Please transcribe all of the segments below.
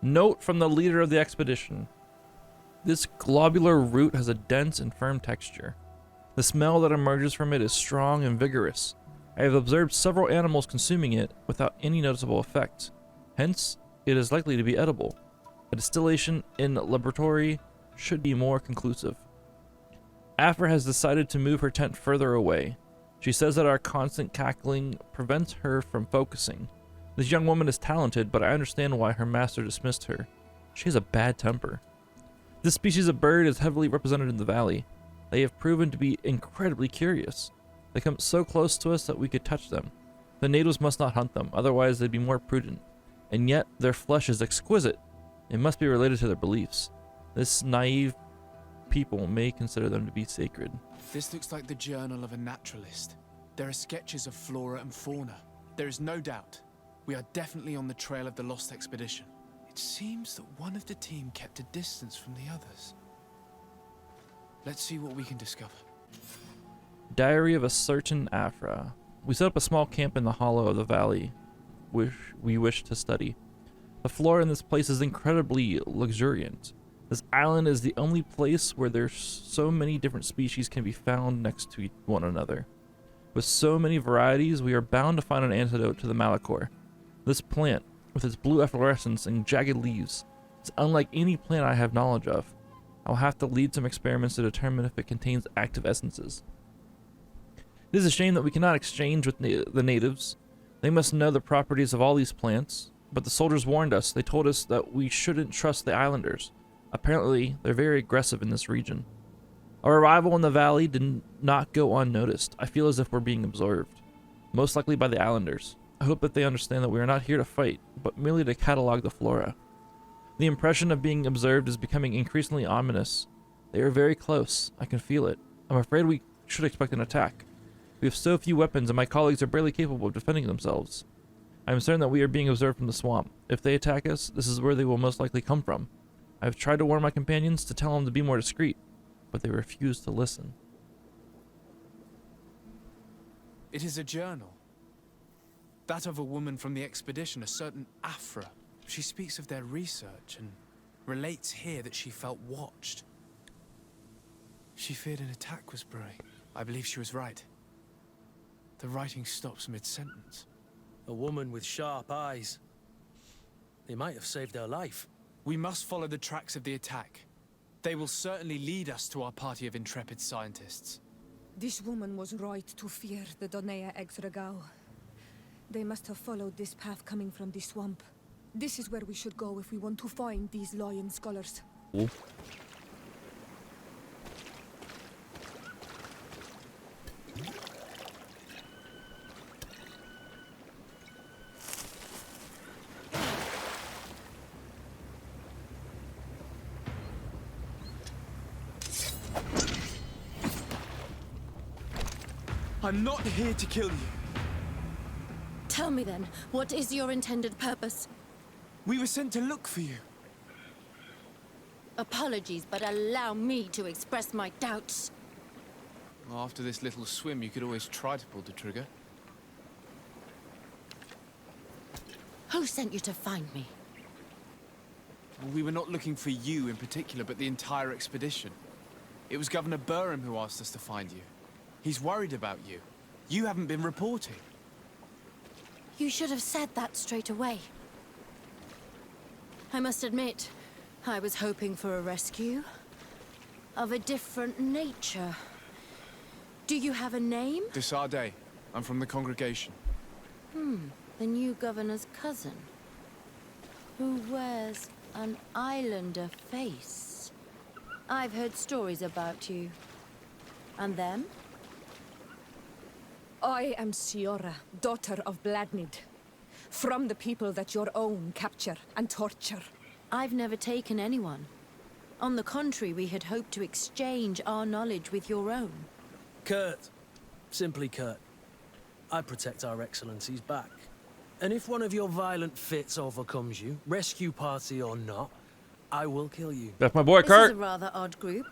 Note from the leader of the expedition. This globular root has a dense and firm texture. The smell that emerges from it is strong and vigorous. I have observed several animals consuming it without any noticeable effect. Hence, it is likely to be edible. A distillation in laboratory should be more conclusive. Afra has decided to move her tent further away. She says that our constant cackling prevents her from focusing. This young woman is talented, but I understand why her master dismissed her. She has a bad temper. This species of bird is heavily represented in the valley. They have proven to be incredibly curious. They come so close to us that we could touch them. The natives must not hunt them, otherwise they'd be more prudent. And yet, their flesh is exquisite. It must be related to their beliefs. This naive people may consider them to be sacred. This looks like the journal of a naturalist. There are sketches of flora and fauna. There is no doubt. We are definitely on the trail of the lost expedition. It seems that one of the team kept a distance from the others. Let's see what we can discover. Diary of a certain Afra. We set up a small camp in the hollow of the valley, which we wish to study. The flora in this place is incredibly luxuriant. This island is the only place where there's so many different species can be found next to one another. With so many varieties, we are bound to find an antidote to the Malachor. This plant, with its blue efflorescence and jagged leaves, is unlike any plant I have knowledge of. I'll have to lead some experiments to determine if it contains active essences. It is a shame that we cannot exchange with the natives. They must know the properties of all these plants, but the soldiers warned us. They told us that we shouldn't trust the islanders. Apparently, they're very aggressive in this region. Our arrival in the valley did not go unnoticed. I feel as if we're being observed, most likely by the islanders. I hope that they understand that we are not here to fight, but merely to catalog the flora. The impression of being observed is becoming increasingly ominous. They are very close. I can feel it. I'm afraid we should expect an attack. We have so few weapons and my colleagues are barely capable of defending themselves. I am certain that we are being observed from the swamp. If they attack us, this is where they will most likely come from. I have tried to warn my companions to tell them to be more discreet, but they refuse to listen. It is a journal. That of a woman from the expedition, a certain Afra. She speaks of their research and relates here that she felt watched. She feared an attack was brewing. I believe she was right. The writing stops mid-sentence. A woman with sharp eyes. They might have saved her life. We must follow the tracks of the attack. They will certainly lead us to our party of intrepid scientists. This woman was right to fear the Donea Exregao. They must have followed this path coming from the swamp. This is where we should go if we want to find these lion scholars. Ooh. I'm not here to kill you. Tell me then, what is your intended purpose? We were sent to look for you. Apologies, but allow me to express my doubts. Well, after this little swim, you could always try to pull the trigger. Who sent you to find me? Well, we were not looking for you in particular, but the entire expedition. It was Governor Burham who asked us to find you. He's worried about you. You haven't been reporting. You should have said that straight away. I must admit, I was hoping for a rescue of a different nature. Do you have a name? Desade. I'm from the congregation. The new governor's cousin, who wears an islander face. I've heard stories about you. And them? I am Siora, daughter of Bladnid, from the people that your own capture and torture. I've never taken anyone. On the contrary, we had hoped to exchange our knowledge with your own. Kurt. Simply Kurt. I protect our excellencies back. And if one of your violent fits overcomes you, rescue party or not, I will kill you. That's my boy, This Kurt. is a rather odd group.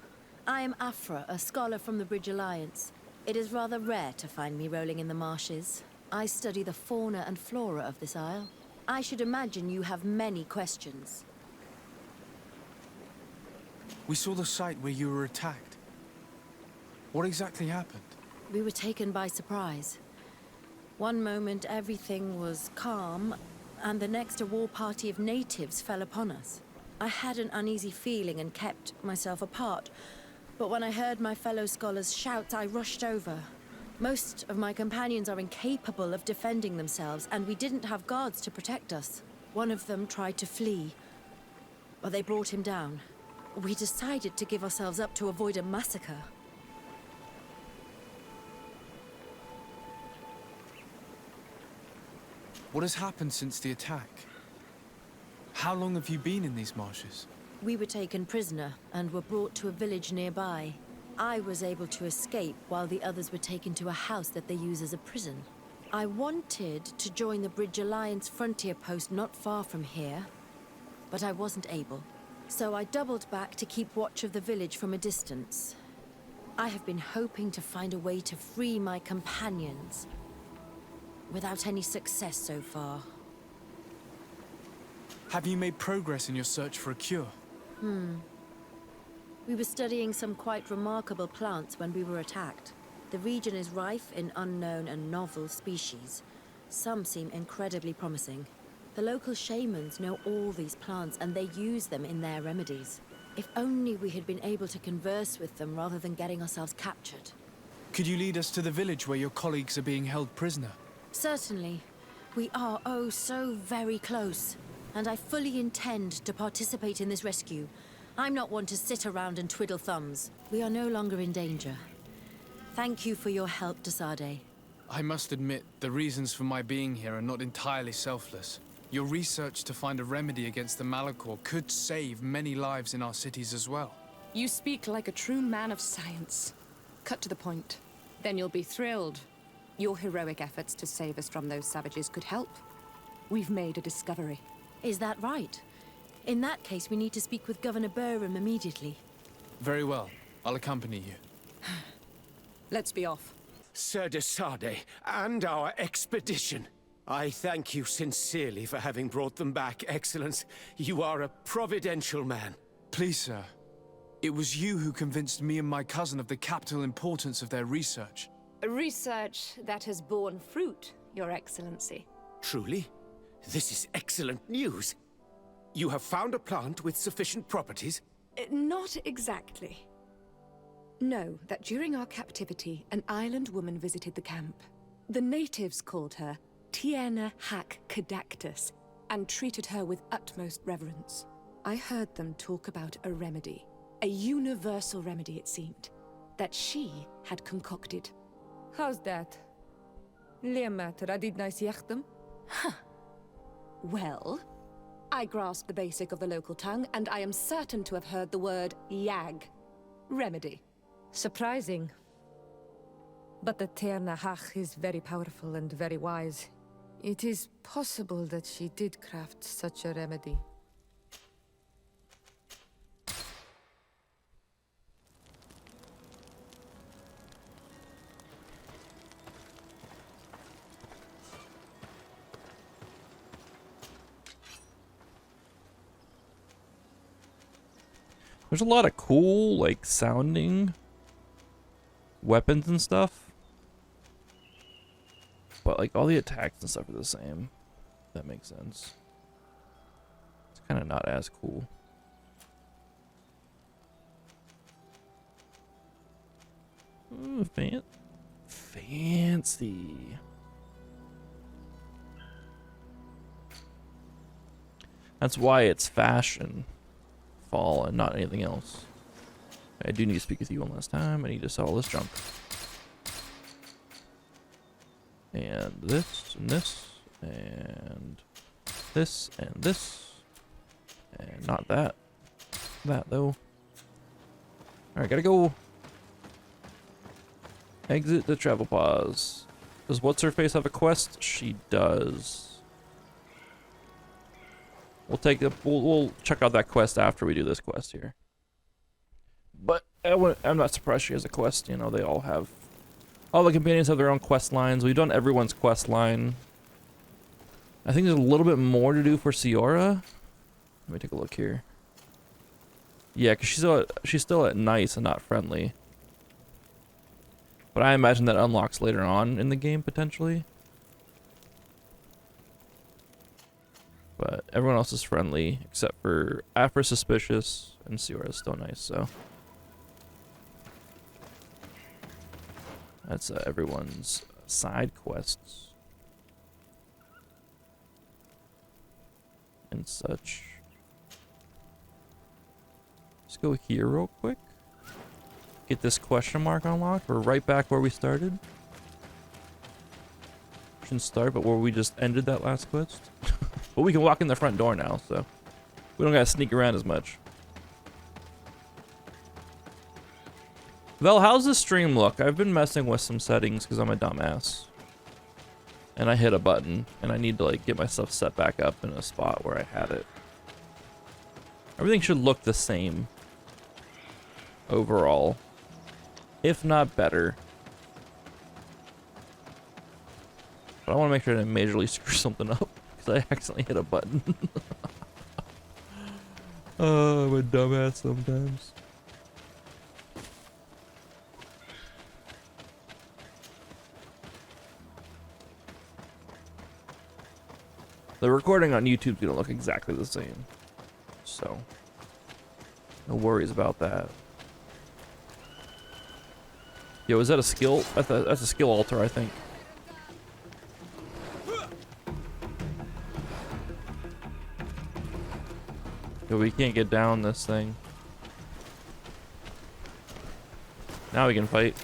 I am Afra, a scholar from the Bridge Alliance. It is rather rare to find me rolling in the marshes. I study the fauna and flora of this isle. I should imagine you have many questions. We saw the site where you were attacked. What exactly happened? We were taken by surprise. One moment everything was calm, and the next a war party of natives fell upon us. I had an uneasy feeling and kept myself apart, but when I heard my fellow scholars shout, I rushed over. Most of my companions are incapable of defending themselves, and we didn't have guards to protect us. One of them tried to flee, but they brought him down. We decided to give ourselves up to avoid a massacre. What has happened since the attack? How long have you been in these marshes? We were taken prisoner and were brought to a village nearby. I was able to escape while the others were taken to a house that they use as a prison. I wanted to join the Bridge Alliance frontier post not far from here, but I wasn't able. So I doubled back to keep watch of the village from a distance. I have been hoping to find a way to free my companions, without any success so far. Have you made progress in your search for a cure? We were studying some quite remarkable plants when we were attacked. The region is rife in unknown and novel species. Some seem incredibly promising. The local shamans know all these plants and they use them in their remedies. If only we had been able to converse with them rather than getting ourselves captured. Could you lead us to the village where your colleagues are being held prisoner? Certainly. We are oh so very close. And I fully intend to participate in this rescue. I'm not one to sit around and twiddle thumbs. We are no longer in danger. Thank you for your help, Desade. I must admit, the reasons for my being here are not entirely selfless. Your research to find a remedy against the Malachor could save many lives in our cities as well. You speak like a true man of science. Cut to the point. Then you'll be thrilled. Your heroic efforts to save us from those savages could help. We've made a discovery. Is that right? In that case, we need to speak with Governor Burham immediately. Very well. I'll accompany you. Let's be off. Sir Desade, and our expedition. I thank you sincerely for having brought them back, Excellence. You are a providential man. Please, sir. It was you who convinced me and my cousin of the capital importance of their research. A research that has borne fruit, Your Excellency. Truly? This is excellent news. You have found a plant with sufficient properties? Not exactly. Know that during our captivity, an island woman visited the camp. The natives called her Tierna Hac Cadactus and treated her with utmost reverence. I heard them talk about a remedy, a universal remedy it seemed, that she had concocted. How's that? Liamat radidnais yachtem? Well, I grasp the basic of the local tongue, and I am certain to have heard the word yag. Remedy. Surprising. But the Terna Hach is very powerful and very wise. It is possible that she did craft such a remedy. There's a lot of cool, like, sounding weapons and stuff. But, like, all the attacks and stuff are the same. If that makes sense. It's kind of not as cool. Ooh, fancy. That's why it's fashion. Fall and not anything else. I do need to speak with you one last time. I need to sell this junk. And this, and this, and this, and this. And not that. That, though. Alright, gotta go. Exit the travel pause. Does What's-Her-Face have a quest? She does. We'll take a, we'll check out that quest after we do this quest here. But I'm not surprised she has a quest. You know, they all have. All the companions have their own quest lines. We've done everyone's quest line. I think there's a little bit more to do for Siora. Let me take a look here. Yeah, because she's still at nice and not friendly. But I imagine that unlocks later on in the game, potentially. But everyone else is friendly, except for Afra suspicious, and Siora is still nice, so. That's everyone's side quests. And such. Let's go here real quick. Get this question mark unlocked. We're right back where we started. Shouldn't start, but where we just ended that last quest. But we can walk in the front door now, so we don't gotta sneak around as much. Vel, how's the stream look? I've been messing with some settings because I'm a dumbass. And I hit a button, and I need to like get myself set back up in a spot where I had it. Everything should look the same overall, if not better. But I want to make sure I didn't majorly screw something up because I accidentally hit a button. Oh, I'm a dumbass sometimes. The recording on YouTube's gonna look exactly the same, so no worries about that. Yo, is that a skill? That's a skill altar, I think. Yo, we can't get down this thing. Now we can fight.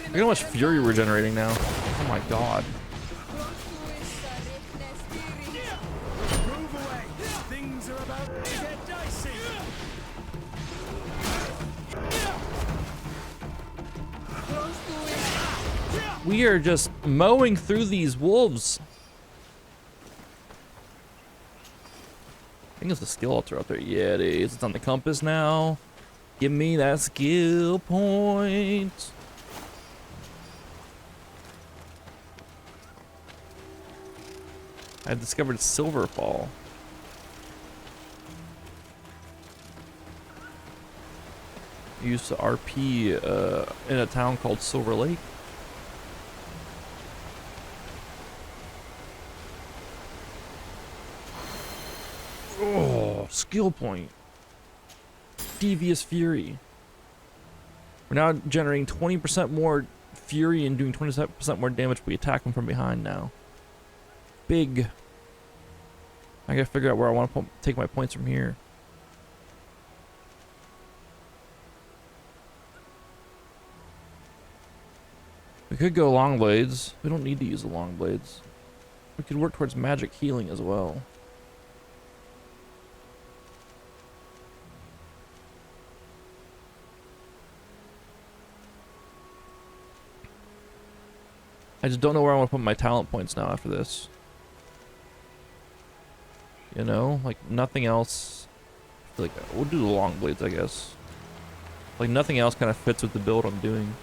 Look at how much fury we're generating now. Oh my god. We are just mowing through these wolves. I think it's a skill altar up there. Yeah, it is. It's on the compass now. Give me that skill point. I discovered Silverfall. I used to RP in a town called Silver Lake. Oh, skill point. Devious Fury. We're now generating 20% more fury and doing 20% more damage if we attack them from behind now. Big. I gotta figure out where I want to take my points from here. We could go long blades. We don't need to use the long blades. We could work towards magic healing as well. I just don't know where I want to put my talent points now after this. You know, like nothing else. I feel like we'll do the long blades, I guess. Like nothing else kind of fits with the build I'm doing.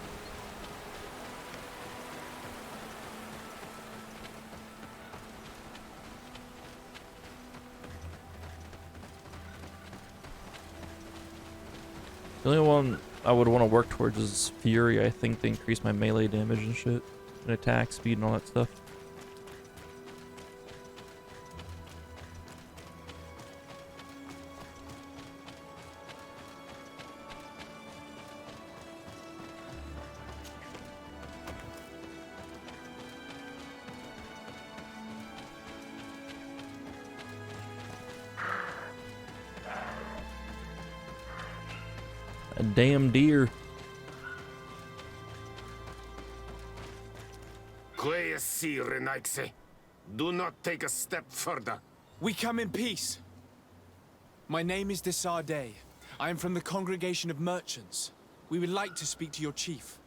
The only one I would want to work towards is Fury, I think, to increase my melee damage and shit. And attack speed and all that stuff. A damn deer. Do not take a step further. We come in peace. My name is Desarde. I am from the Congregation of Merchants. We would like to speak to your chief.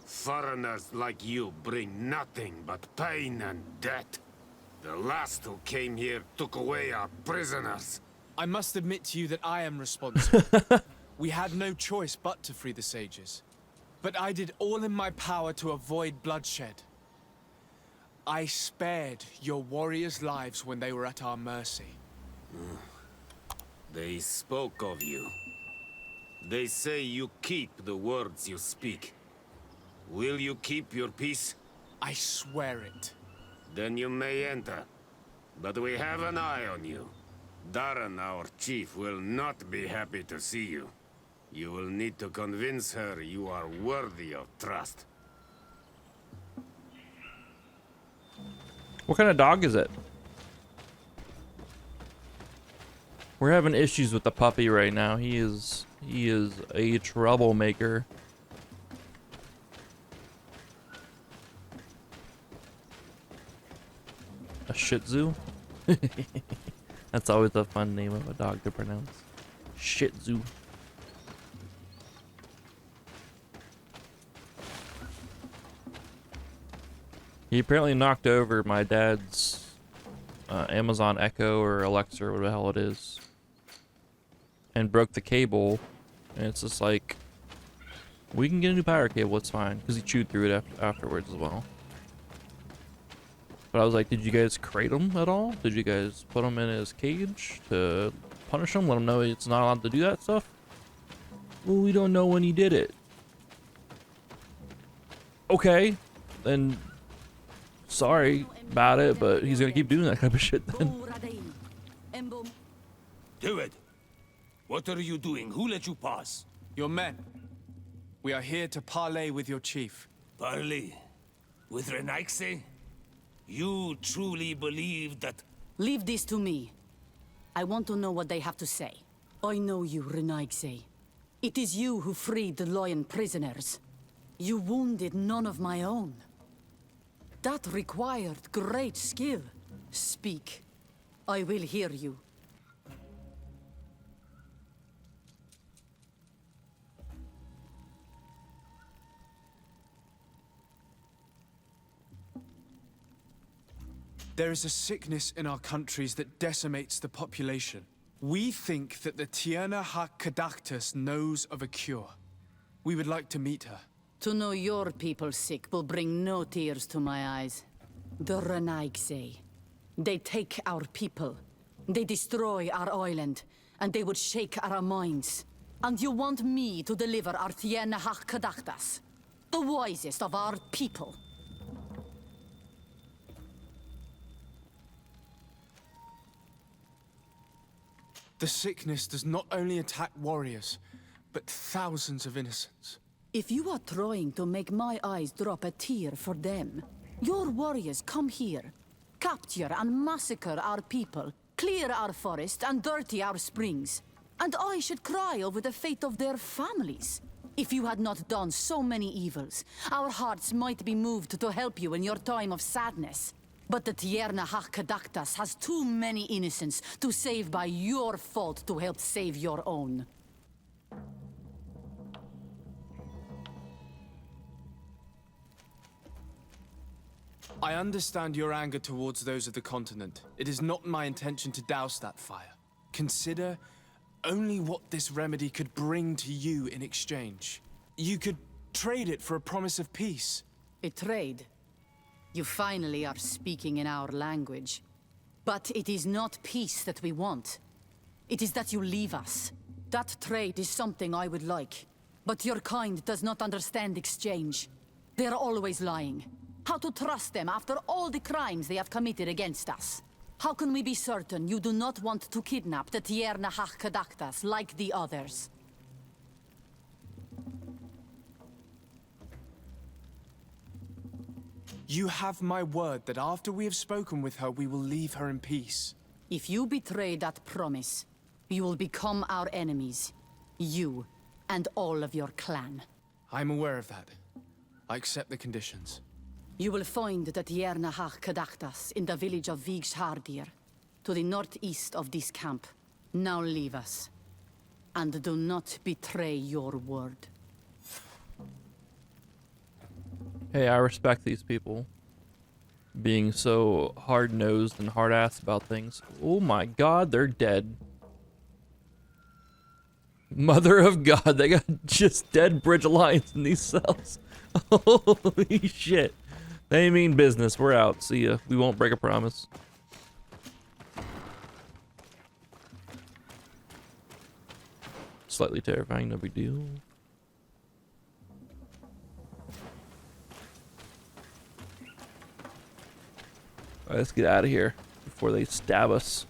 Foreigners like you bring nothing but pain and death. The last who came here took away our prisoners. I must admit to you that I am responsible. We had no choice but to free the sages. But I did all in my power to avoid bloodshed. I spared your warriors' lives when they were at our mercy. They spoke of you. They say you keep the words you speak. Will you keep your peace? I swear it. Then you may enter. But we have an eye on you. Darren, our chief, will not be happy to see you. You will need to convince her you are worthy of trust. What kind of dog is it? We're having issues with the puppy right now. He is a troublemaker. A Shih Tzu? That's always a fun name of a dog to pronounce. Shih Tzu. He apparently knocked over my dad's Amazon Echo or Alexa or whatever the hell it is, and broke the cable. And it's just like, we can get a new power cable, it's fine, because he chewed through it afterwards as well. But I was like, did you guys crate him at all? Did you guys put him in his cage to punish him? Let him know it's not allowed to do that stuff? Well, we don't know when he did it. Okay, then sorry about it, but he's gonna keep doing that kind of shit then. Do it. What are you doing? Who let you pass? Your men. We are here to parley with your chief. Parley? With Renaigse? You truly believe that... Leave this to me. I want to know what they have to say. I know you, Renaigse. It is you who freed the lion prisoners. You wounded none of my own. That required great skill. Speak. I will hear you. There is a sickness in our countries that decimates the population. We think that the Tierna Hak Kadactus knows of a cure. We would like to meet her. To know your people sick will bring no tears to my eyes. The Renaigse. They take our people. They destroy our island. And they would shake our minds. And you want me to deliver our Tierna Hak Kadactus? The wisest of our people. The sickness does not only attack warriors, but thousands of innocents. If you are trying to make my eyes drop a tear for them, your warriors come here, capture and massacre our people, clear our forest and dirty our springs. And I should cry over the fate of their families. If you had not done so many evils, our hearts might be moved to help you in your time of sadness. But the Tierna Hak Kadactus has too many innocents to save by your fault to help save your own. I understand your anger towards those of the continent. It is not my intention to douse that fire. Consider only what this remedy could bring to you in exchange. You could trade it for a promise of peace. A trade? You finally are speaking in our language. But it is not peace that we want. It is that you leave us. That trade is something I would like. But your kind does not understand exchange. They are always lying. How to trust them after all the crimes they have committed against us? How can we be certain you do not want to kidnap the Tierna Hak Kadactus like the others? You have my word that after we have spoken with her, we will leave her in peace. If you betray that promise, you will become our enemies. You and all of your clan. I'm aware of that. I accept the conditions. You will find the Tierna Hak Kadactus in the village of Vigshardir, to the northeast of this camp. Now leave us. And do not betray your word. Hey, I respect these people being so hard-nosed and hard-assed about things. Oh my god, they're dead. Mother of God, they got just dead Bridge Alliance in these cells. Holy shit. They mean business. We're out. See ya. We won't break a promise. slightly terrifying, no big deal. Alright, let's get out of here before they stab us.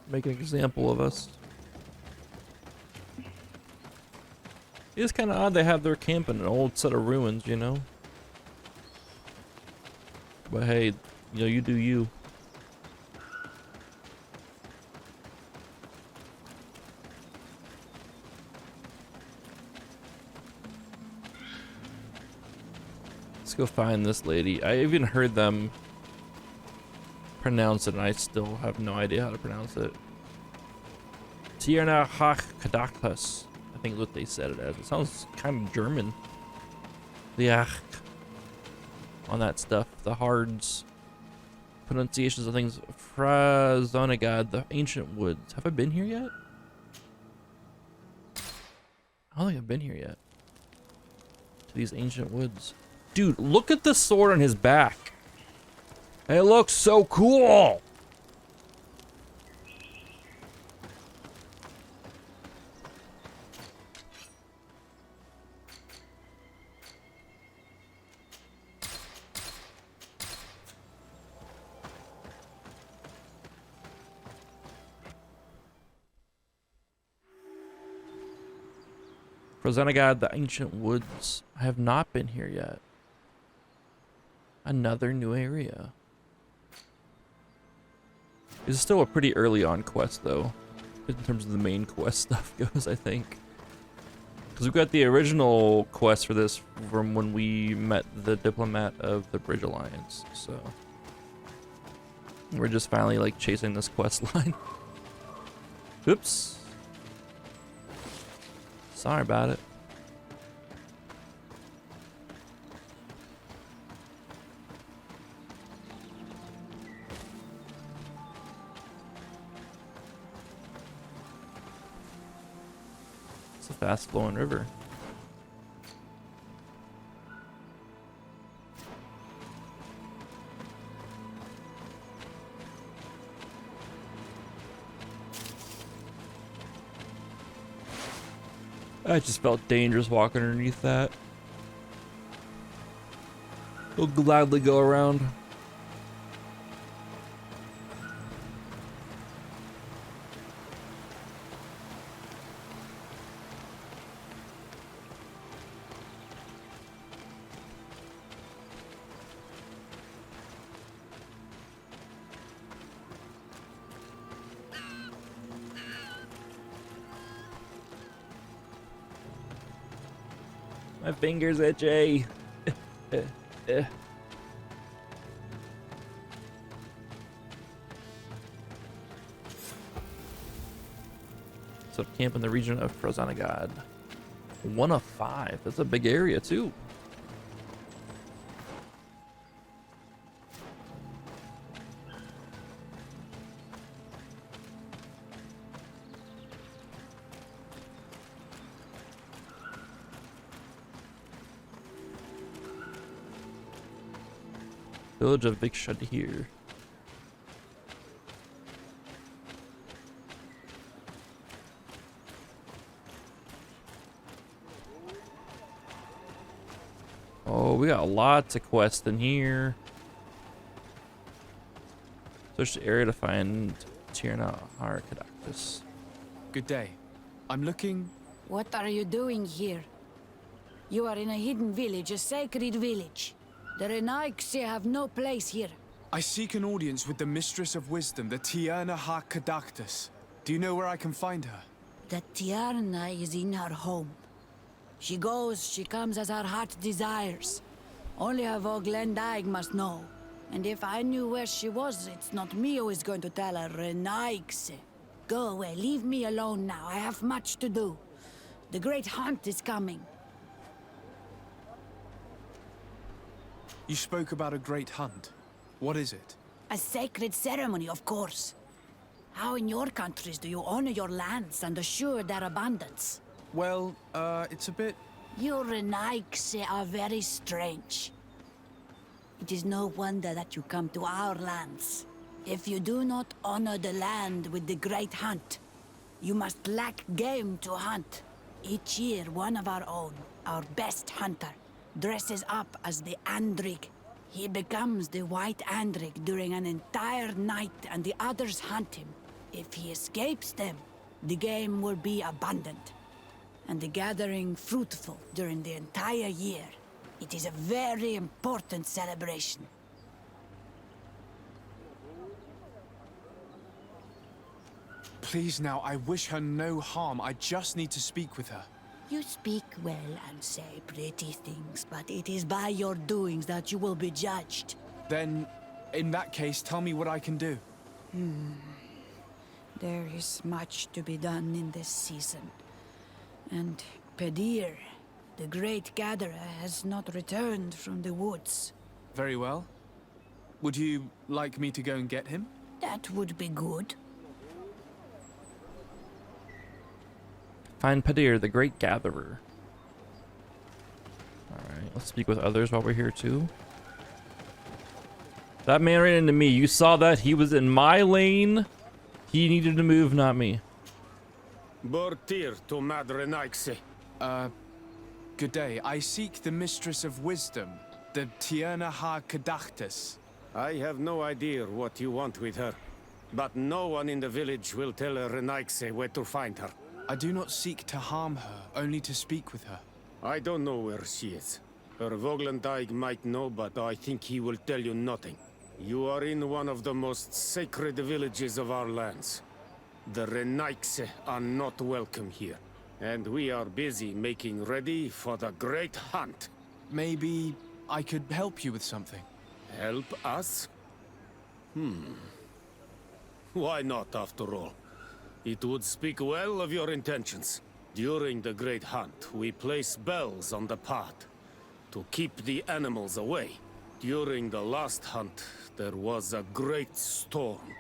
Make an example of us. It's kind of odd they have their camp in an old set of ruins, you know? But hey, you know, you do you. Let's go find this lady. I even heard them pronounce it, and I still have no idea how to pronounce it. Tierna Hach Kadaktas, I think is what they said it as. It sounds kind of German. The ach on that stuff, the hards, pronunciations of things. Frazonagad, the ancient woods. Have I been here yet? I don't think I've been here yet. To these ancient woods. Dude, look at the sword on his back. It looks so cool. Frazonagad, the ancient woods. I have not been here yet. Another new area. It's still a pretty early on quest though, in terms of the main quest stuff goes, I think. Because we've got the original quest for this from when we met the diplomat of the Bridge Alliance, so we're just finally like chasing this quest line. Oops. Sorry about it. It's a fast flowing river. I just felt dangerous walking underneath that. We'll gladly go around. My fingers itchy. So camp in the region of Frazonagad. 1 of 5. That's a big area too. Village of Vikshadhir. Oh, we got lots of quests in here. Search the area to find Tierna Harkadaktis. Good day. I'm looking... What are you doing here? You are in a hidden village, a sacred village. The Renaigse have no place here. I seek an audience with the Mistress of Wisdom, the Tierna Harkadaktis. Do you know where I can find her? The Tierna is in her home. She goes, she comes as her heart desires. Only her Voglendaig must know. And if I knew where she was, it's not me who is going to tell her, Renaigse. Go away, leave me alone now. I have much to do. The great hunt is coming. You spoke about a great hunt. What is it? A sacred ceremony, of course. How in your countries do you honor your lands and assure their abundance? Well, it's a bit... You Renaigse are very strange. It is no wonder that you come to our lands. If you do not honor the land with the great hunt, you must lack game to hunt. Each year, one of our own, our best hunter, dresses up as the Andrig. He becomes the White Andrig during an entire night, and the others hunt him. If he escapes them, the game will be abundant, and the gathering fruitful during the entire year. It is a very important celebration. Please now, I wish her no harm. I just need to speak with her. You speak well and say pretty things, but it is by your doings that you will be judged. Then, in that case, tell me what I can do. There is much to be done in this season. And Pedir, the great gatherer, has not returned from the woods. Very well. Would you like me to go and get him? That would be good. Find Pedir, the Great Gatherer. Alright, let's speak with others while we're here too. That man ran into me. You saw that? He was in my lane. He needed to move, not me. Bortir to Madre Naixe. Good day. I seek the Mistress of Wisdom, the Tierna Ha Kadachtis. I have no idea what you want with her, but no one in the village will tell Renaixe where to find her. I do not seek to harm her, only to speak with her. I don't know where she is. Her Voglendyke might know, but I think he will tell you nothing. You are in one of the most sacred villages of our lands. The Renaixe are not welcome here, and we are busy making ready for the great hunt. Maybe I could help you with something. Help us? Why not, after all? It would speak well of your intentions. During the great hunt, we place bells on the path to keep the animals away. During the last hunt, there was a great storm,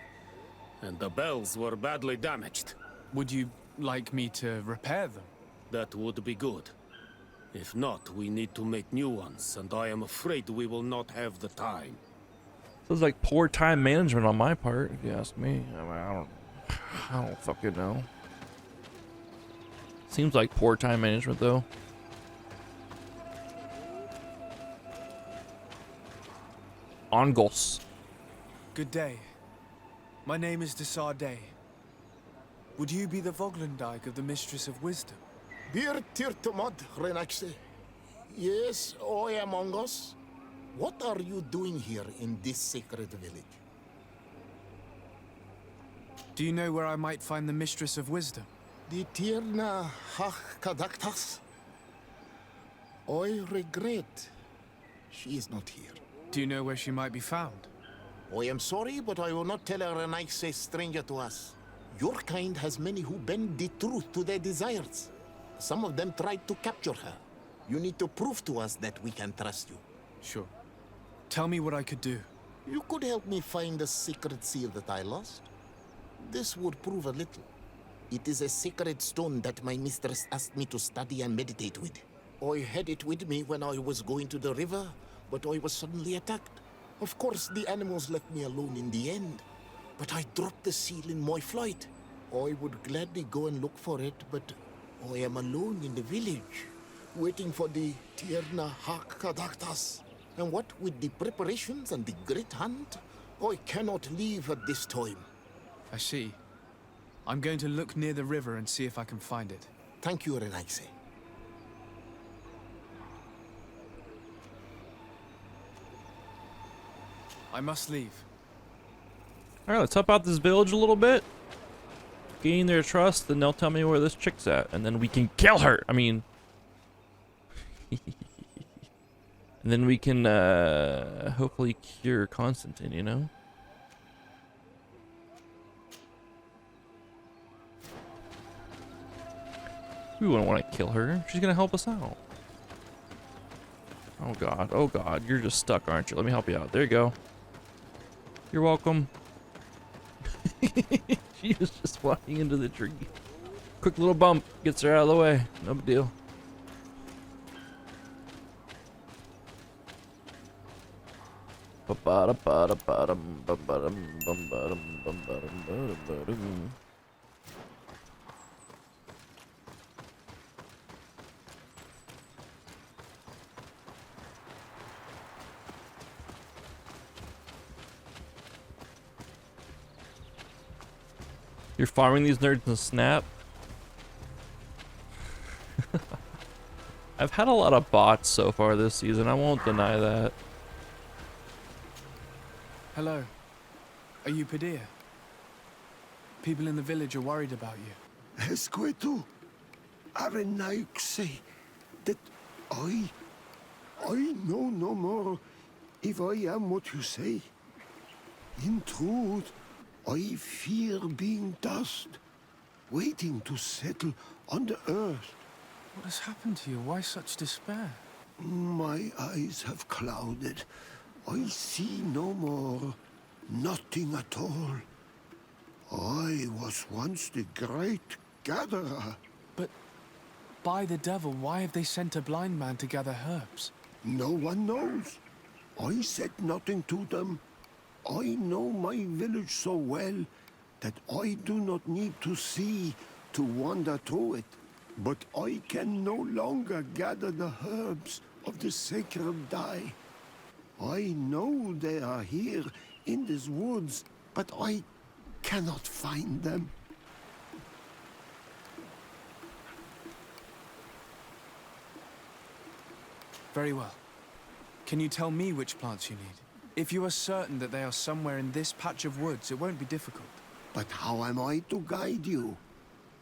and the bells were badly damaged. Would you like me to repair them? That would be good. If not, we need to make new ones, and I am afraid we will not have the time. Sounds like poor time management on my part, if you ask me. I mean, I don't fucking know. Seems like poor time management, though. Ongos. Good day. My name is Desardet. Would you be the Voglendyke of the Mistress of Wisdom? Bir Tirtumad, Renaxe. Yes, I am Ongos. What are you doing here in this sacred village? Do you know where I might find the Mistress of Wisdom? The Tierna Hach Kadaktas? I regret she is not here. Do you know where she might be found? I am sorry, but I will not tell her an Ike stranger to us. Your kind has many who bend the truth to their desires. Some of them tried to capture her. You need to prove to us that we can trust you. Sure. Tell me what I could do. You could help me find the secret seal that I lost. This would prove a little. It is a sacred stone that my mistress asked me to study and meditate with. I had it with me when I was going to the river, but I was suddenly attacked. Of course, the animals left me alone in the end, but I dropped the seal in my flight. I would gladly go and look for it, but I am alone in the village, waiting for the Tierna Hak Kadaktas. And what with the preparations and the great hunt, I cannot leave at this time. I see. I'm going to look near the river and see if I can find it. Thank you, Renaise. I must leave. Alright, let's help out this village a little bit. Gain their trust, then they'll tell me where this chick's at, and then we can kill her! I mean... and then we can, hopefully cure Constantine, you know? We wouldn't want to kill her. She's gonna help us out. Oh god, you're just stuck, aren't you? Let me help you out. There you go. You're welcome. She was just walking into the tree. Quick little bump gets her out of the way. No big deal. You're farming these nerds in Snap? I've had a lot of bots so far this season, I won't deny that. Hello. Are you Padilla? People in the village are worried about you. Esqueto, Arenaik say that I know no more if I am what you say. In truth, I fear being dust, waiting to settle on the earth. What has happened to you? Why such despair? My eyes have clouded. I see no more, nothing at all. I was once the great gatherer. But by the devil, why have they sent a blind man to gather herbs? No one knows. I said nothing to them. I know my village so well that I do not need to see to wander through it. But I can no longer gather the herbs of the sacred dye. I know they are here in these woods, but I cannot find them. Very well. Can you tell me which plants you need? If you are certain that they are somewhere in this patch of woods, it won't be difficult. But how am I to guide you?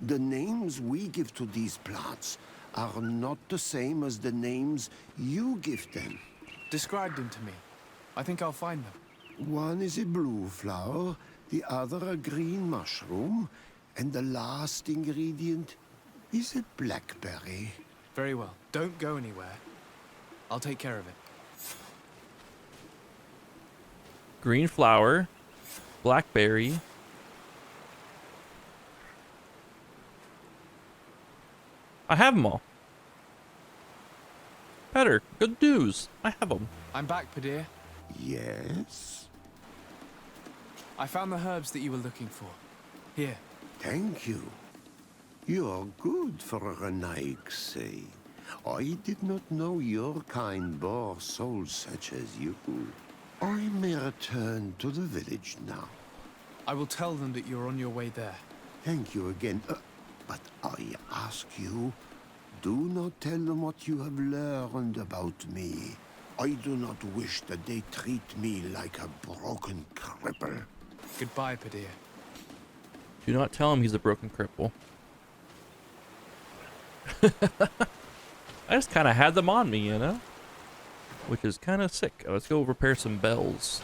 The names we give to these plants are not the same as the names you give them. Describe them to me. I think I'll find them. One is a blue flower, the other a green mushroom, and the last ingredient is a blackberry. Very well. Don't go anywhere. I'll take care of it. Green flower, blackberry. I have them all. Better, good news. I have them. I'm back, Padilla. Yes? I found the herbs that you were looking for. Here. Thank you. You're good for a Naik, say. I did not know your kind bore souls such as you. I may return to the village now. I will tell them that you're on your way there. Thank you again. But I ask you, do not tell them what you have learned about me. I do not wish that they treat me like a broken cripple. Goodbye, Padilla. Do not tell him he's a broken cripple. I just kind of had them on me, you know? Which is kind of sick. Let's go repair some bells.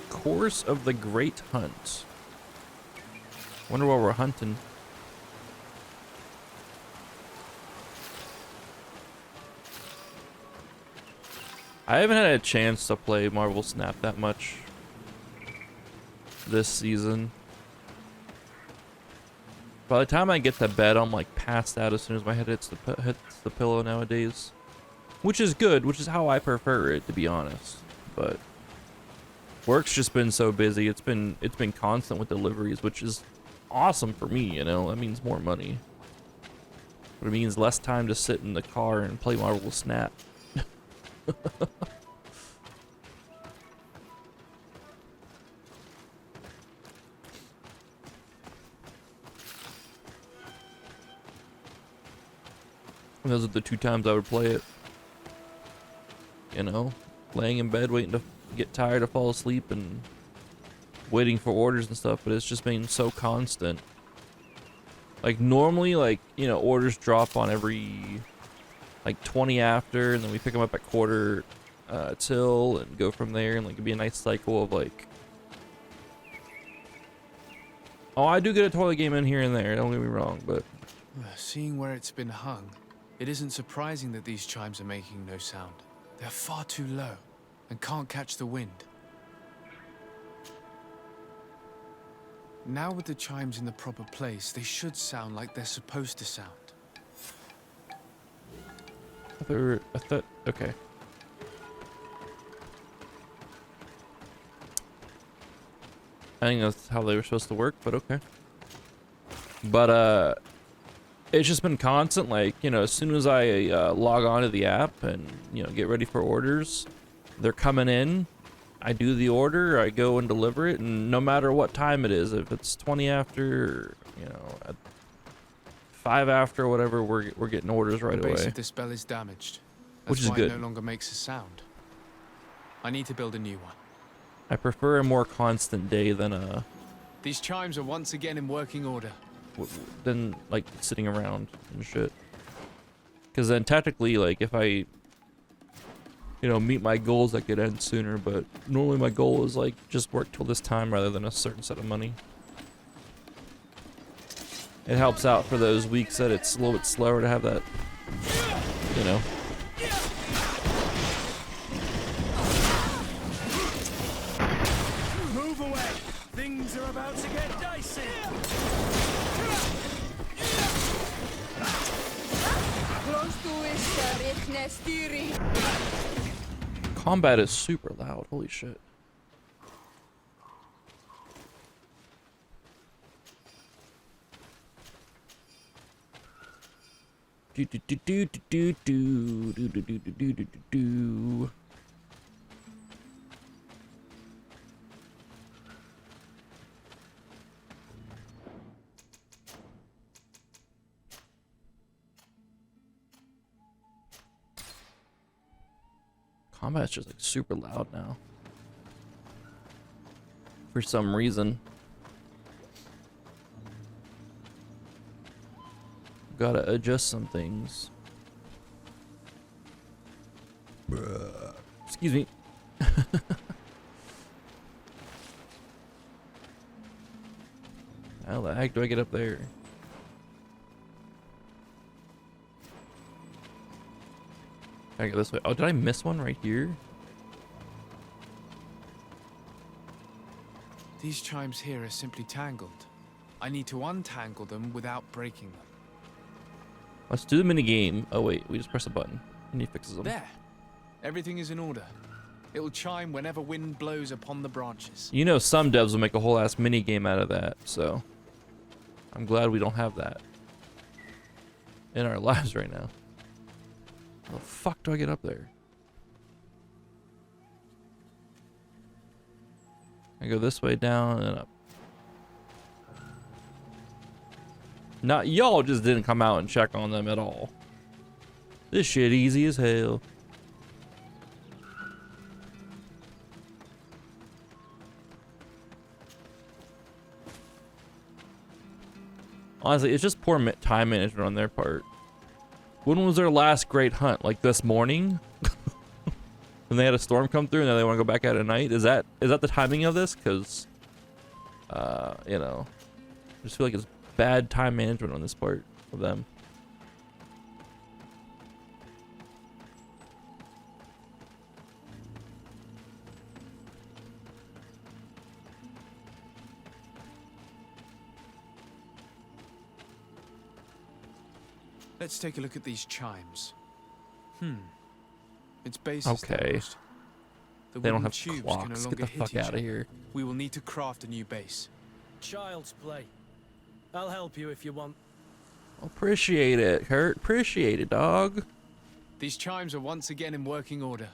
Course of the Great Hunt. Wonder what we're hunting. I haven't had a chance to play Marvel Snap that much this season. By the time I get to bed, I'm like passed out as soon as my head hits the pillow nowadays. Which is good, which is how I prefer it, to be honest. But work's just been so busy. It's been constant with deliveries, which is awesome for me, you know. That means more money. But it means less time to sit in the car and play Marvel Snap. And those are the 2 times I would play it. You know, laying in bed waiting to get tired to fall asleep and waiting for orders and stuff, but it's just been so constant. Like normally, like, you know, orders drop on every like 20 after, and then we pick them up at quarter till and go from there, and like it'd be a nice cycle of like, oh, I do get a toilet game in here and there, don't get me wrong, but seeing where it's been hung, it isn't surprising that these chimes are making no sound. They're far too low and can't catch the wind. Now with the chimes in the proper place, they should sound like they're supposed to sound. I I thought, okay. I think that's how they were supposed to work, but okay. But, it's just been constant, like, you know, as soon as I log on to the app and, you know, get ready for orders, they're coming in, I do the order, I go and deliver it, and no matter what time it is, if it's 20 after, or, you know, at 5 after, whatever, we're getting orders right away. The base of this bell is damaged. Which is That's why good. it no longer makes a sound. I need to build a new one. I prefer a more constant day than These chimes are once again in working order. than like sitting around and shit. Because then technically, like, if I, you know, meet my goals, I could end sooner. But normally my goal is like just work till this time rather than a certain set of money. It helps out for those weeks that it's a little bit slower to have that, you know. Move away! Things are about to get dicey! Combat is super loud. Holy shit. Do do do do do do do do do do do do do. Combat's just like super loud now. For some reason. Gotta adjust some things. Excuse me. How the heck do I get up there? Can I go this way? Oh, did I miss one right here? These chimes here are simply tangled. I need to untangle them without breaking them. Let's do the mini game. Oh wait, we just press a button and he fixes them. There. Everything is in order. It will chime whenever wind blows upon the branches. You know, some devs will make a whole ass mini game out of that, so I'm glad we don't have that in our lives right now. How the fuck do I get up there? I go this way, down and up. Not y'all just didn't come out and check on them at all. This shit easy as hell. Honestly, it's just poor time management on their part. When was their last great hunt? Like this morning? When they had a storm come through and now they want to go back out at night? Is that the timing of this? Because, you know, I just feel like it's bad time management on this part of them. Let's take a look at these chimes. Its base Okay. is damaged. The They don't wooden have tubes can no clocks. Get longer the hit fuck each out of other. here. We will need to craft a new base. Child's play. I'll help you if you want. Appreciate it, Kurt. Appreciate it, dog. These chimes are once again in working order.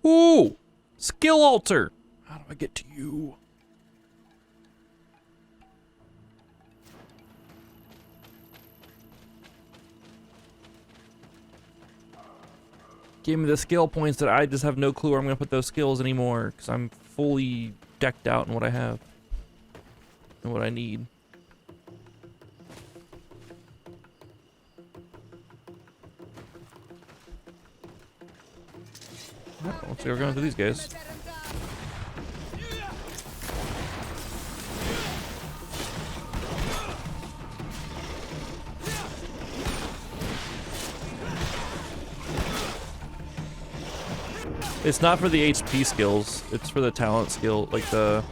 Ooh! Skill altar! How do I get to you? Give me the skill points that I just have no clue where I'm gonna put those skills anymore, because I'm fully decked out in what I have and what I need. Oh, let's see what we're going to these guys. It's not for the HP skills, it's for the talent skill, like the...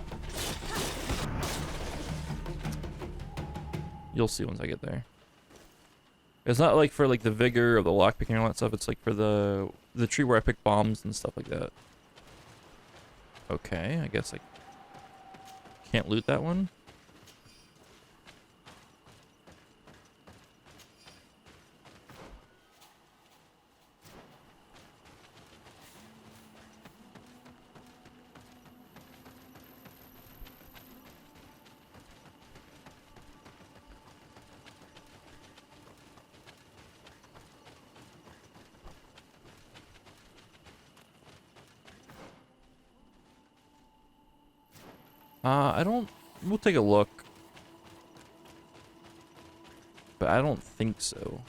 You'll see once I get there. It's not like for like the vigor of the lockpicking and all that stuff. It's like for the tree where I pick bombs and stuff like that. Okay, I guess I can't loot that one. I don't... We'll take a look. But I don't think so.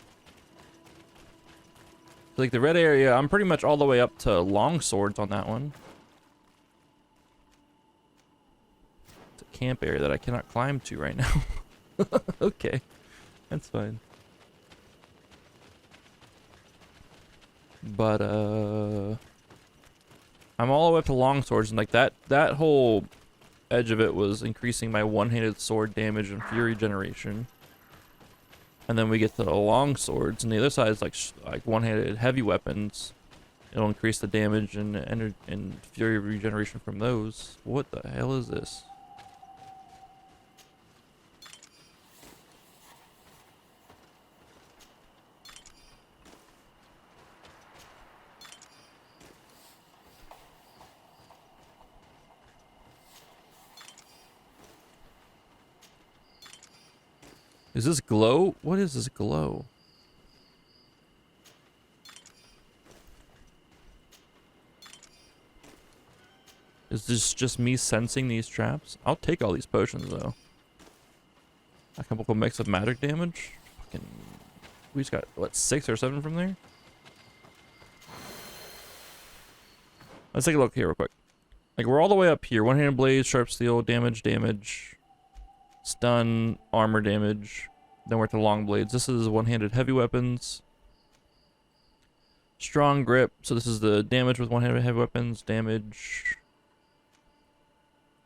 Like the red area, I'm pretty much all the way up to long swords on that one. It's a camp area that I cannot climb to right now. Okay, that's fine. But I'm all the way up to long swords, and like that whole edge of it was increasing my one-handed sword damage and fury generation. And then we get to the long swords, and the other side is like one-handed heavy weapons. It'll increase the damage and fury regeneration from those. What the hell is this? Is this glow? What is this glow? Is this just me sensing these traps? I'll take all these potions though. A chemical mix of magic damage. Fucking, we just got what, 6 or 7 from there? Let's take a look here real quick. Like we're all the way up here. One-handed blade, sharp steel, damage. Stun, armor damage. Then we're at the long blades. This is one-handed heavy weapons. Strong grip. So this is the damage with one-handed heavy weapons. Damage.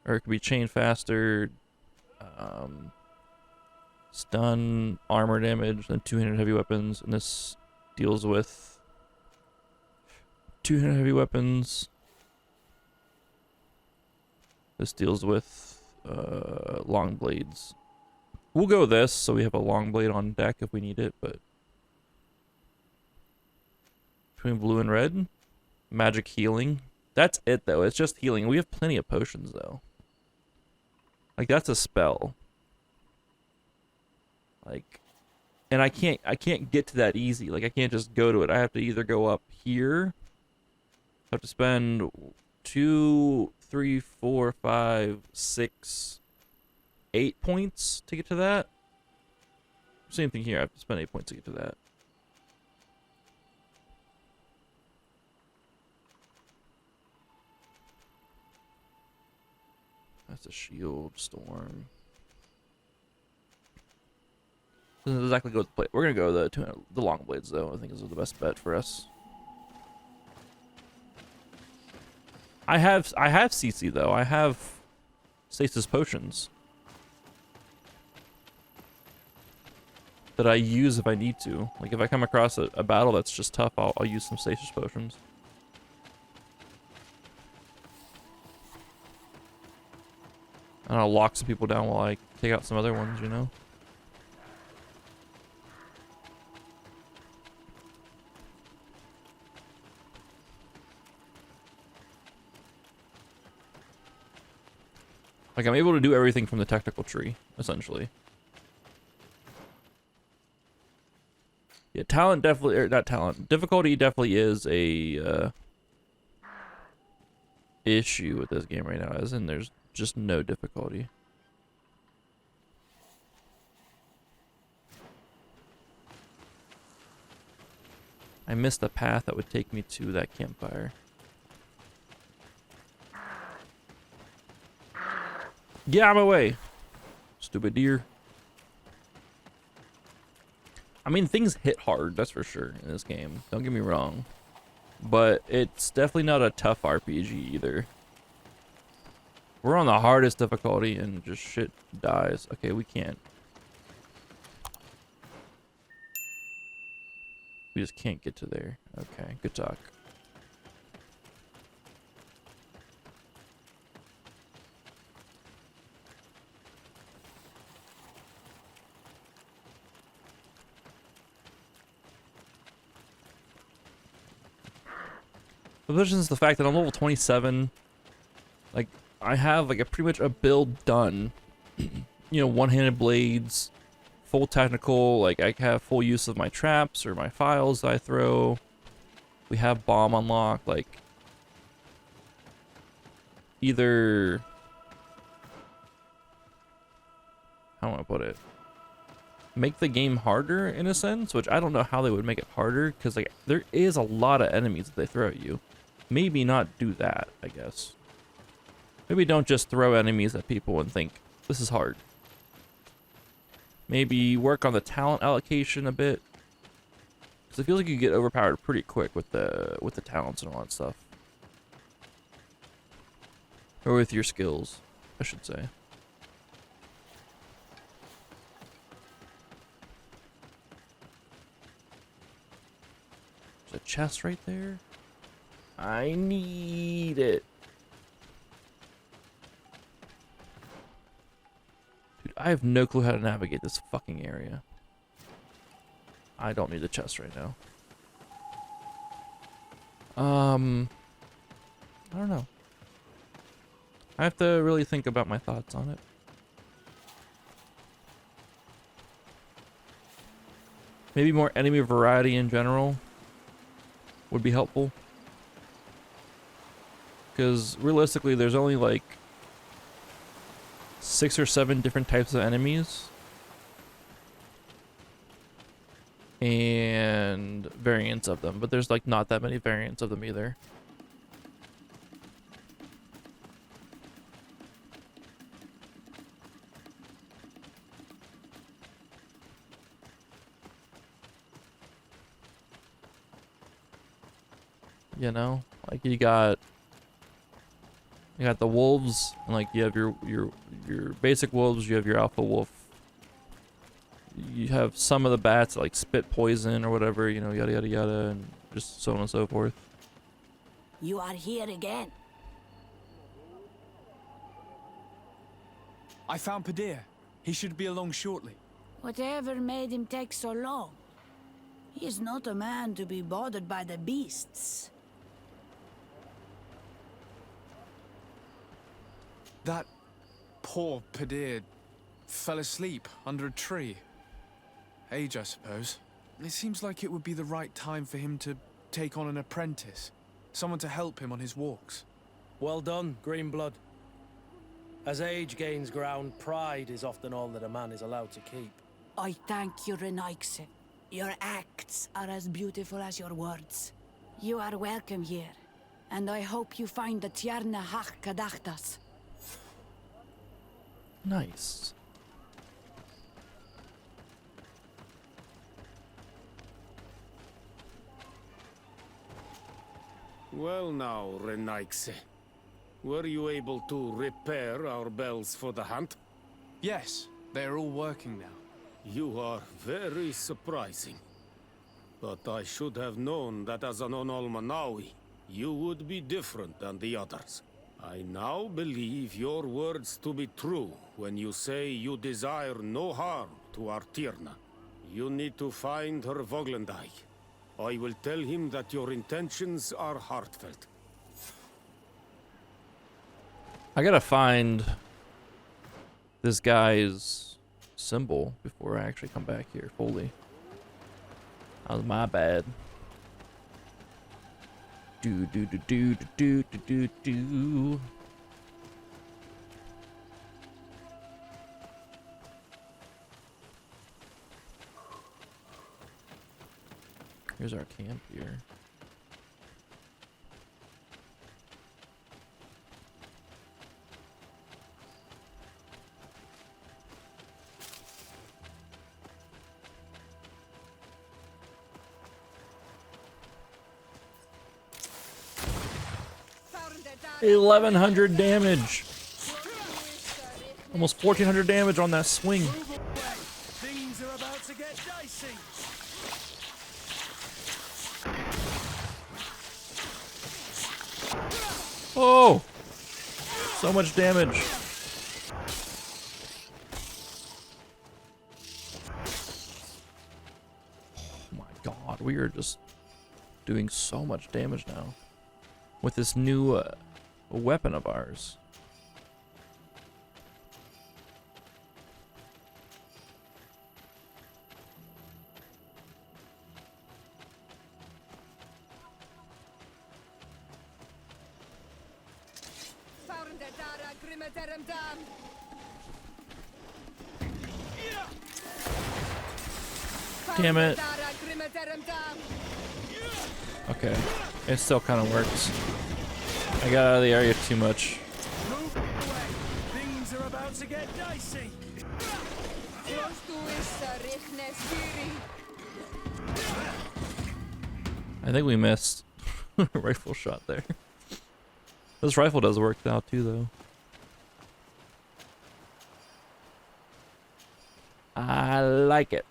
Or it could be chain faster. Stun, armor damage, then two-handed heavy weapons. And this deals with two-handed heavy weapons. This deals with long blades. We'll go this so we have a long blade on deck if we need it, but between blue and red, magic healing. That's it though. It's just healing. We have plenty of potions though. Like that's a spell. Like, and I can't get to that easy. Like I can't just go to it. I have to either go up here. I have to spend 2, 3, 4, 5, 6, 8 points to get to that. Same thing here. I have to spend 8 points to get to that. That's a shield storm. Doesn't exactly go with the plate. We're gonna go the long blades though. I think is the best bet for us. I have CC though. I have stasis potions that I use if I need to. Like if I come across a battle that's just tough, I'll use some stasis potions. And I'll lock some people down while I take out some other ones, you know? Like I'm able to do everything from the technical tree, essentially. Yeah, talent definitely, or not talent, difficulty definitely is a issue with this game right now, as in there's just no difficulty. I missed the path that would take me to that campfire. Get out of my way, stupid deer. I mean, things hit hard, that's for sure, in this game. Don't get me wrong. But it's definitely not a tough RPG either. We're on the hardest difficulty and just shit dies. Okay, we can't. We just can't get to there. Okay, good talk. The position is the fact that I'm level 27. Like, I have like pretty much a build done. You know, one-handed blades, full technical. Like, I have full use of my traps or my files that I throw. We have bomb unlocked. Like, either, how do I put it? Make the game harder in a sense, which I don't know how they would make it harder, because like there is a lot of enemies that they throw at you. Maybe not do that, I guess. Maybe don't just throw enemies at people and think this is hard. Maybe work on the talent allocation a bit, because it feels like you get overpowered pretty quick with the talents and all that stuff, or with your skills, I should say. There's a chest right there. I need it. Dude, I have no clue how to navigate this fucking area. I don't need the chest right now. I don't know. I have to really think about my thoughts on it. Maybe more enemy variety in general would be helpful. Because realistically, there's only like 6 or 7 different types of enemies. And variants of them. But there's like not that many variants of them either. You know, like you got the wolves, and like you have your basic wolves, you have your alpha wolf. You have some of the bats that like spit poison or whatever, you know, yada yada yada, and just so on and so forth. You are here again. I found Padir. He should be along shortly. Whatever made him take so long? He is not a man to be bothered by the beasts. That poor Padir fell asleep under a tree. Age, I suppose. It seems like it would be the right time for him to take on an apprentice. Someone to help him on his walks. Well done, Greenblood. As age gains ground, pride is often all that a man is allowed to keep. I thank you, Renaixe. Your acts are as beautiful as your words. You are welcome here, and I hope you find the Tierna Hach Kadachtas. Nice. Well now, Renaixe. Were you able to repair our bells for the hunt? Yes, they are all working now. You are very surprising. But I should have known that as an Onolmanawi, you would be different than the others. I now believe your words to be true when you say you desire no harm to our Tierna. You need to find her Voglendai. I will tell him that your intentions are heartfelt. I gotta find this guy's symbol before I actually come back here fully. That was my bad. Do do do do do do do do. Here's our camp here. $1,100 damage. Almost 1,400 damage on that swing. Things are about to get dicey. Oh! So much damage. Oh my god, we are just doing so much damage now with this new weapon of ours. Damn it. Okay, it still kind of works. I got out of the area too much. Move away. Things are about to get dicey. I think we missed. Rifle shot there. This rifle does work now too, though. I like it.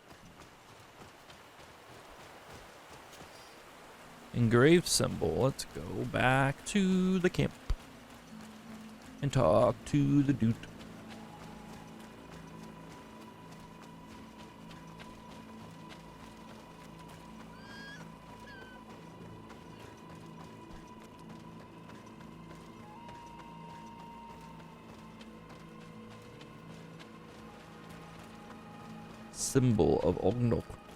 Engraved symbol. Let's go back to the camp and talk to the dude. Symbol of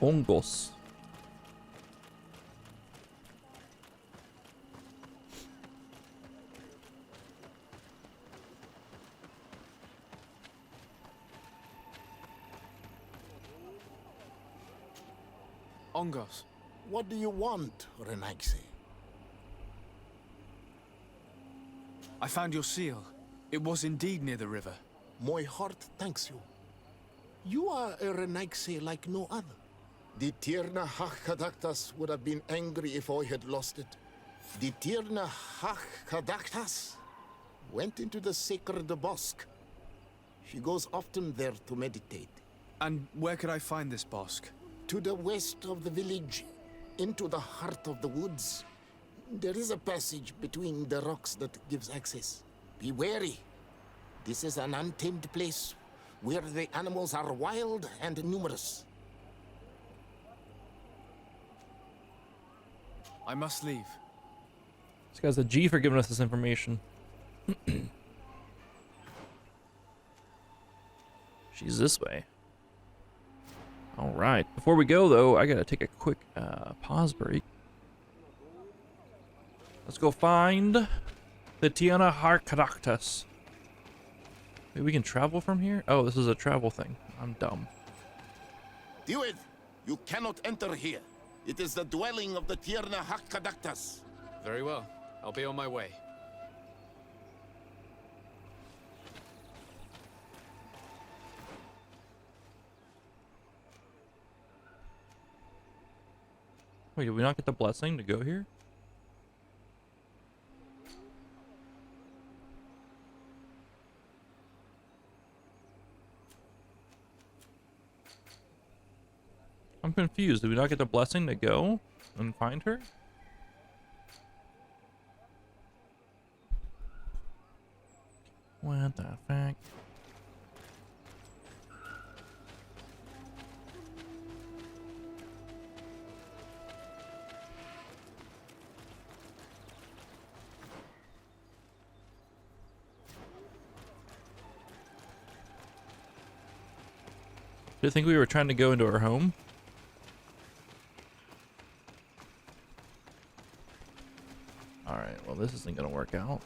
Ongos. Ongos. What do you want, Renaigse? I found your seal. It was indeed near the river. My heart thanks you. You are a Renaigse like no other. The Tirna Hakadaktas would have been angry if I had lost it. The Tirna Hakadaktas went into the sacred bosque. She goes often there to meditate. And where could I find this bosque? To the west of the village, into the heart of the woods. There is a passage between the rocks that gives access. Be wary. This is an untamed place where the animals are wild and numerous. I must leave. This guy's a G for giving us this information. She's this way. All right. Before we go, though, I gotta take a quick pause break. Let's go find the Tiana Harkadaktas. Maybe we can travel from here? Oh, this is a travel thing. I'm dumb. Do it! You cannot enter here. It is the dwelling of the Tirna Hakadaktas. Very well. I'll be on my way. Wait, did we not get the blessing to go here? I'm confused. Did we not get the blessing to go and find her? What the fuck? Do you think we were trying to go into her home? Alright, well this isn't gonna work out.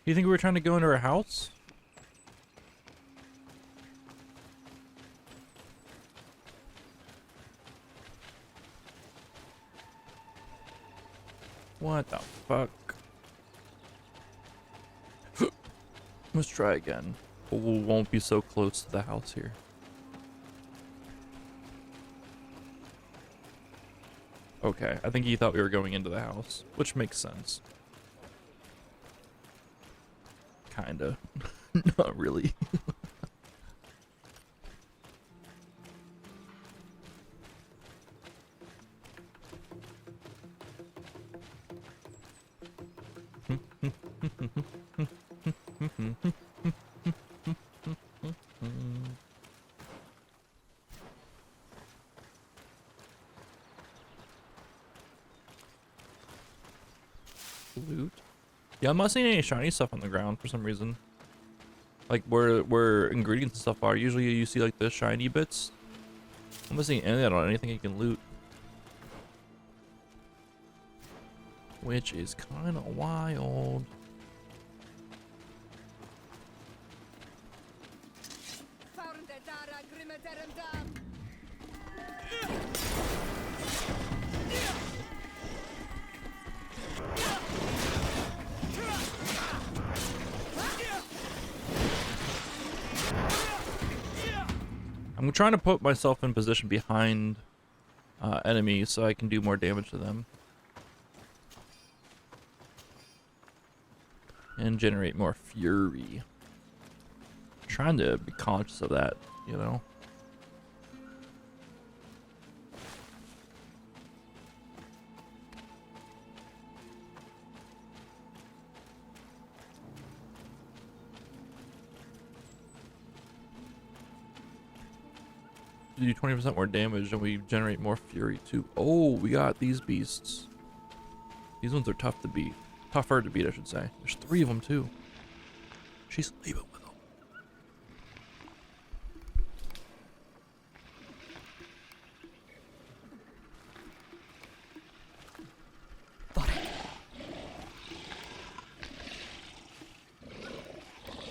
Do you think we were trying to go into her house? What the fuck? Let's try again. But we won't be so close to the house here. Okay, I think he thought we were going into the house, which makes sense. Kinda. Not really. Loot. Yeah, I'm not seeing any shiny stuff on the ground for some reason. Like where ingredients and stuff are. Usually you see like the shiny bits. I'm not seeing any of that on anything you can loot. Which is kind of wild. I'm trying to put myself in position behind enemies so I can do more damage to them. And generate more fury. Trying to be conscious of that, you know? Do 20% more damage and we generate more fury too. Oh, we got these beasts. These ones are tough to beat. Tougher to beat, I should say. There's 3 of them too. She's leaving with them.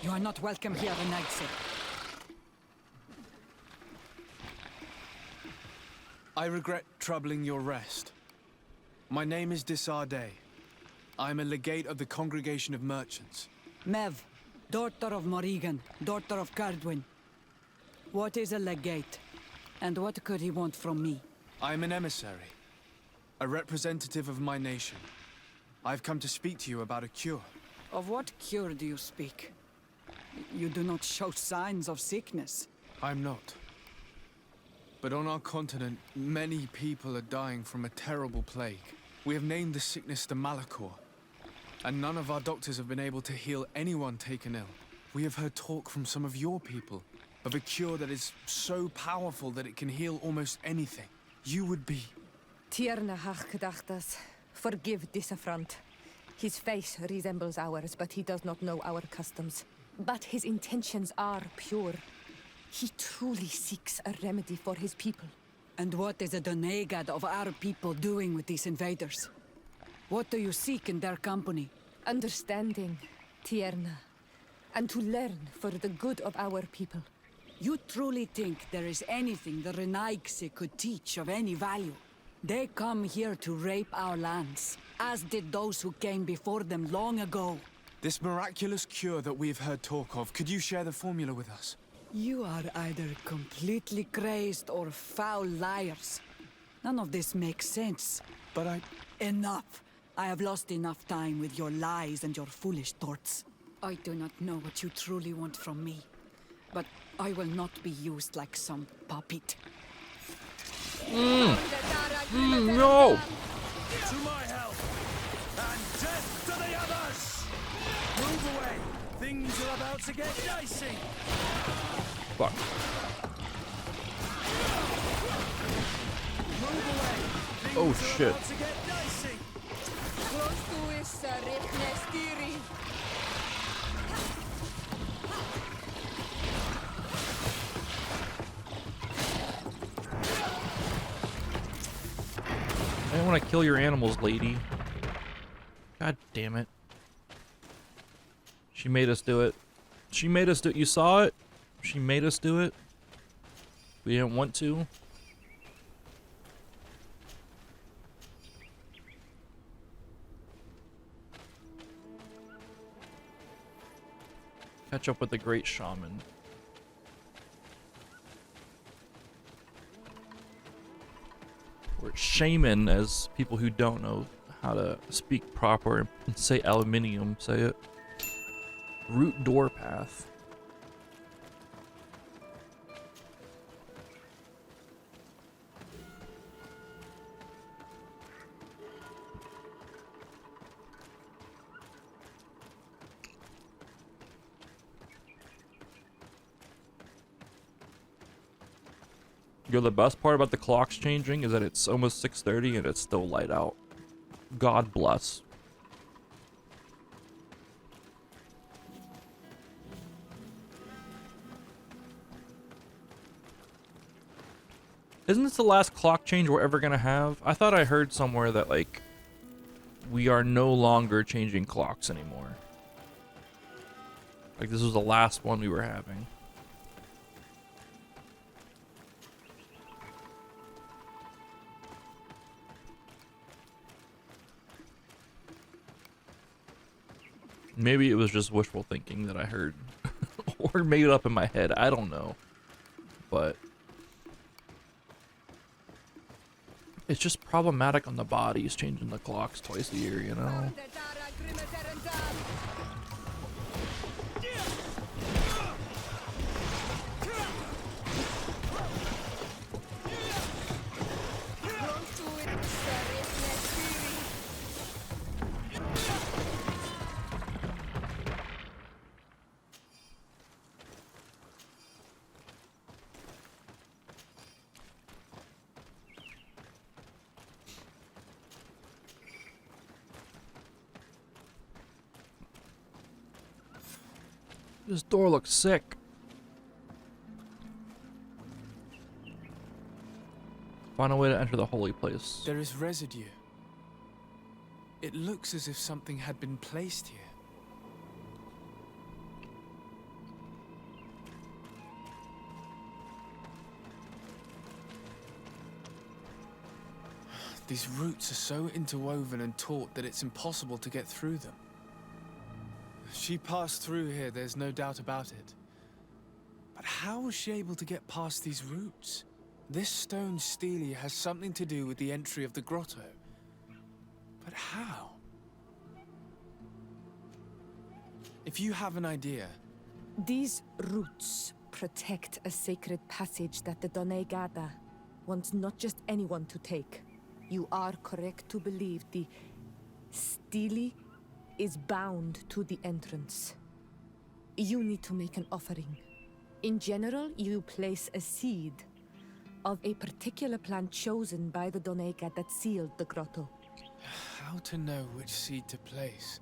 You are not welcome here, Renagse. I regret troubling your rest. My name is Disarday. I am a legate of the Congregation of Merchants. Mev, daughter of Morrigan, daughter of Cardwin. What is a legate? And what could he want from me? I am an emissary, a representative of my nation. I've come to speak to you about a cure. Of what cure do you speak? You do not show signs of sickness. I'm not. But on our continent, many people are dying from a terrible plague. We have named the sickness the Malachor, and none of our doctors have been able to heal anyone taken ill. We have heard talk from some of your people of a cure that is so powerful that it can heal almost anything. You would be... Tierna hach gedachtas. Forgive this affront. His face resembles ours, but he does not know our customs. But his intentions are pure. He truly seeks a remedy for his people. And what is a Donegad of our people doing with these invaders? What do you seek in their company? Understanding, Tierna, and to learn for the good of our people. You truly think there is anything the Renaigse could teach of any value? They come here to rape our lands, as did those who came before them long ago. This miraculous cure that we've heard talk of, could you share the formula with us? You are either completely crazed or foul liars. None of this makes sense. But Enough! I have lost enough time with your lies and your foolish thoughts. I do not know what you truly want from me, but I will not be used like some puppet. No! To my help, and death to the others! Move away! Things are about to get dicey! Fuck. Move away! Things Oh, are shit. about to get dicey! Close to is Rechnestiri. I don't want to kill your animals, lady. God damn it. She made us do it. She made us do it. You saw it? She made us do it. We didn't want to. Catch up with the great shaman. Or shaman, as people who don't know how to speak proper and say aluminium say it. Root door path. Yo, the best part about the clocks changing is that it's almost 6:30 and it's still light out. God bless. Isn't this the last clock change we're ever gonna have? I thought I heard somewhere that, like, we are no longer changing clocks anymore. Like, this was the last one we were having. Maybe it was just wishful thinking that I heard. Or made it up in my head. I don't know. But it's just problematic on the bodies changing the clocks twice a year, you know? This door looks sick. Find a way to enter the holy place. There is residue. It looks as if something had been placed here. These roots are so interwoven and taut that it's impossible to get through them. She passed through here, there's no doubt about it. But how was she able to get past these roots? This stone stele has something to do with the entry of the grotto. But how? If you have an idea... These roots protect a sacred passage that the Done Gada wants not just anyone to take. You are correct to believe the stele is bound to the entrance. You need to make an offering. In general, you place a seed of a particular plant chosen by the Donega that sealed the grotto. How to know which seed to place?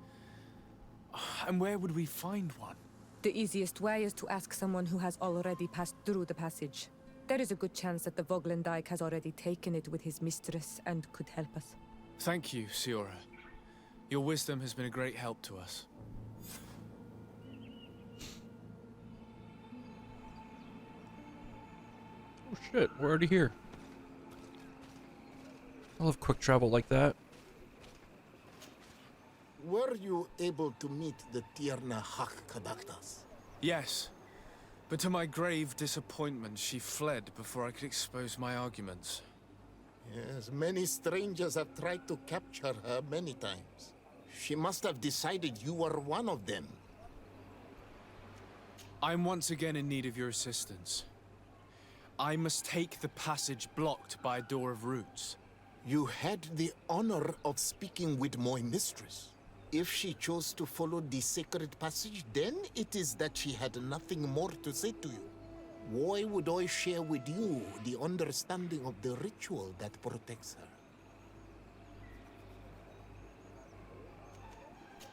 And where would we find one? The easiest way is to ask someone who has already passed through the passage. There is a good chance that the Voglendike has already taken it with his mistress and could help us. Thank you, Siora. Your wisdom has been a great help to us. Oh shit, we're already here. I love quick travel like that. Were you able to meet the Tierna Hak Kadaktas? Yes, but to my grave disappointment, she fled before I could expose my arguments. Yes, many strangers have tried to capture her many times. She must have decided you were one of them. I'm once again in need of your assistance. I must take the passage blocked by a door of roots. You had the honor of speaking with my mistress. If she chose to follow the sacred passage, then it is that she had nothing more to say to you. Why would I share with you the understanding of the ritual that protects her?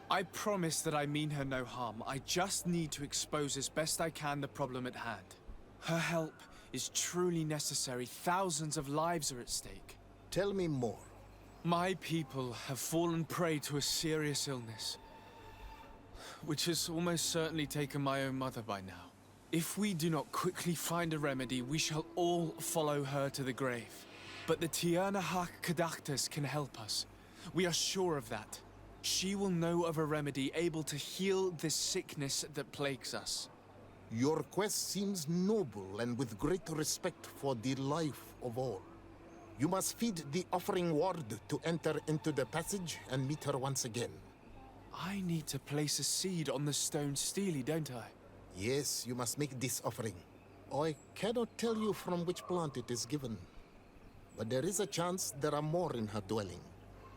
I promise that I mean her no harm. I just need to expose as best I can the problem at hand. Her help is truly necessary. Thousands of lives are at stake. Tell me more. My people have fallen prey to a serious illness, which has almost certainly taken my own mother by now. If we do not quickly find a remedy, we shall all follow her to the grave. But the Tierna Hak Kadaktas can help us. We are sure of that. She will know of a remedy able to heal this sickness that plagues us. Your quest seems noble and with great respect for the life of all. You must feed the offering ward to enter into the passage and meet her once again. I need to place a seed on the stone stele, don't I? Yes, you must make this offering. I cannot tell you from which plant it is given, but there is a chance there are more in her dwelling.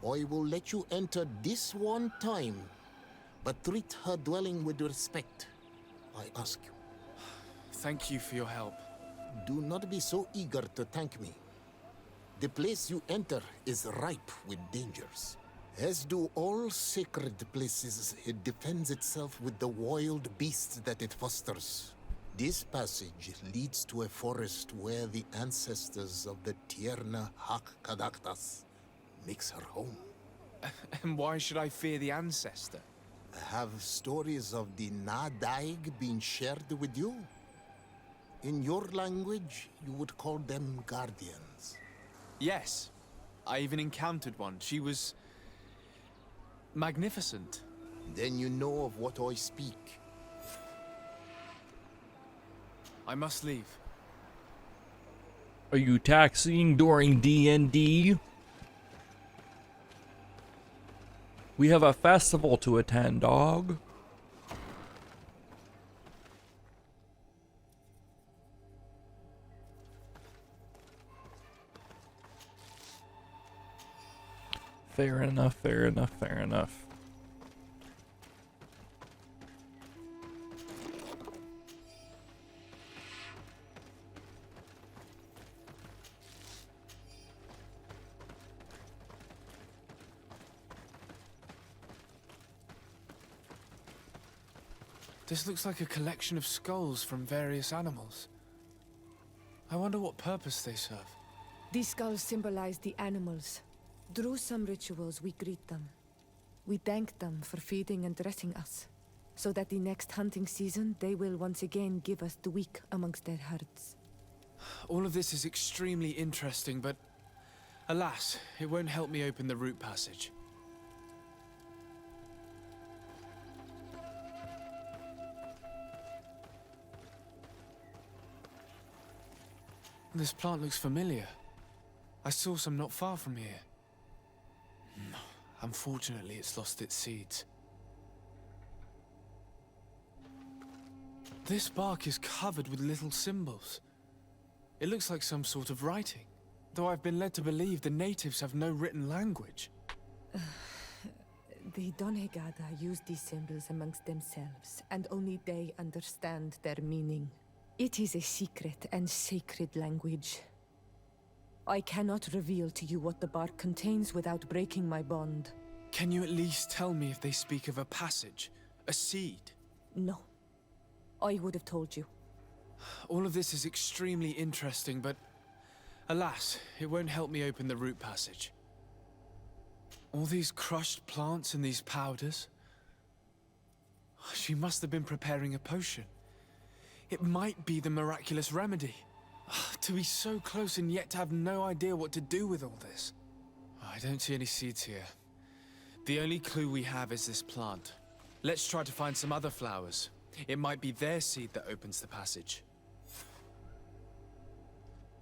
I will let you enter this one time, but treat her dwelling with respect, I ask you. Thank you for your help. Do not be so eager to thank me. The place you enter is ripe with dangers. As do all sacred places, it defends itself with the wild beasts that it fosters. This passage leads to a forest where the ancestors of the Tierna Hak Kadaktas makes her home. And why should I fear the ancestor? Have stories of the Nadaig been shared with you? In your language, you would call them guardians. Yes. I even encountered one. She was magnificent. Then you know of what I speak. I must leave. Are you taxiing during D&D? We have a festival to attend, dog. Fair enough, fair enough, fair enough. This looks like a collection of skulls from various animals. I wonder what purpose they serve. These skulls symbolize the animals. Through some rituals, we greet them. We thank them for feeding and dressing us, so that the next hunting season, they will once again give us the weak amongst their herds. All of this is extremely interesting, but alas, it won't help me open the root passage. This plant looks familiar. I saw some not far from here. Unfortunately, it's lost its seeds. This bark is covered with little symbols. It looks like some sort of writing, though I've been led to believe the natives have no written language. The Donegada use these symbols amongst themselves, and only they understand their meaning. It is a secret and sacred language. I cannot reveal to you what the bark contains without breaking my bond. Can you at least tell me if they speak of a passage, a seed? No. I would have told you. All of this is extremely interesting, but alas, it won't help me open the root passage. All these crushed plants and these powders. She must have been preparing a potion. It might be the miraculous remedy. To be so close and yet to have no idea what to do with all this. I don't see any seeds here. The only clue we have is this plant. Let's try to find some other flowers. It might be their seed that opens the passage.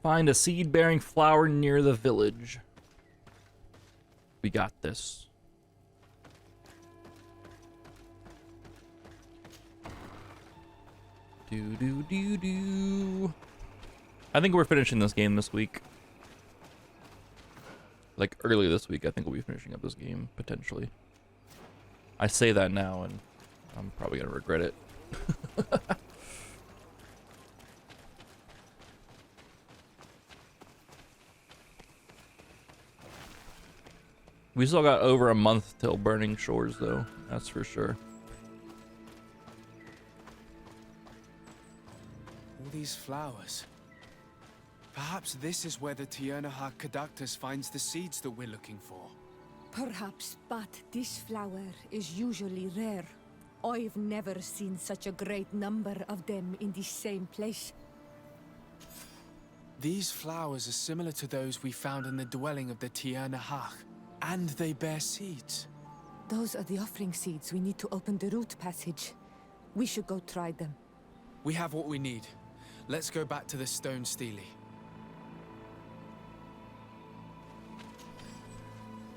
Find a seed-bearing flower near the village. We got this. Do. I think we're finishing this game this week. Like early this week, I think we'll be finishing up this game, potentially. I say that now, and I'm probably gonna regret it. We still got over a month till Burning Shores, though. That's for sure. All these flowers. Perhaps this is where the Tierna Kadaktas finds the seeds that we're looking for. Perhaps, but this flower is usually rare. I've never seen such a great number of them in the same place. These flowers are similar to those we found in the dwelling of the Tierna Hach, and they bear seeds. Those are the offering seeds we need to open the root passage. We should go try them. We have what we need. Let's go back to the stone stele.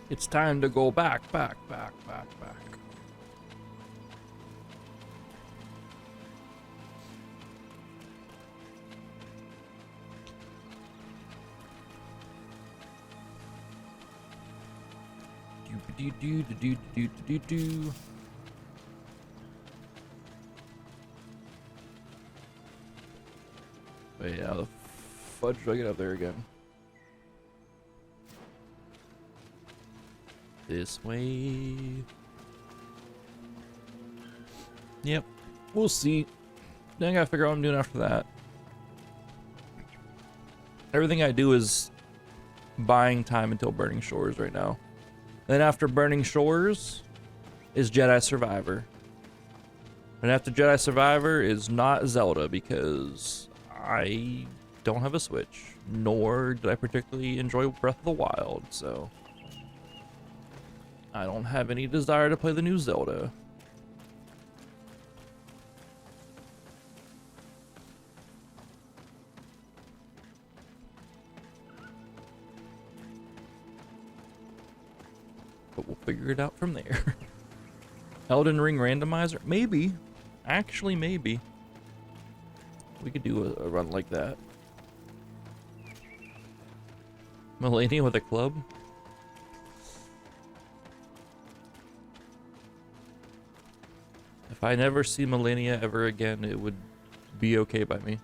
It's time to go back. Do. But yeah, the fudge do I get up there again? This way. Yep. We'll see. Then I gotta figure out what I'm doing after that. Everything I do is buying time until Burning Shores right now. Then after Burning Shores is Jedi Survivor. And after Jedi Survivor is not Zelda because I don't have a Switch, nor did I particularly enjoy Breath of the Wild, so I don't have any desire to play the new Zelda. But we'll figure it out from there. Elden Ring randomizer? Maybe. Actually, maybe. We could do a run like that. Melania with a club? If I never see Melania ever again, it would be okay by me.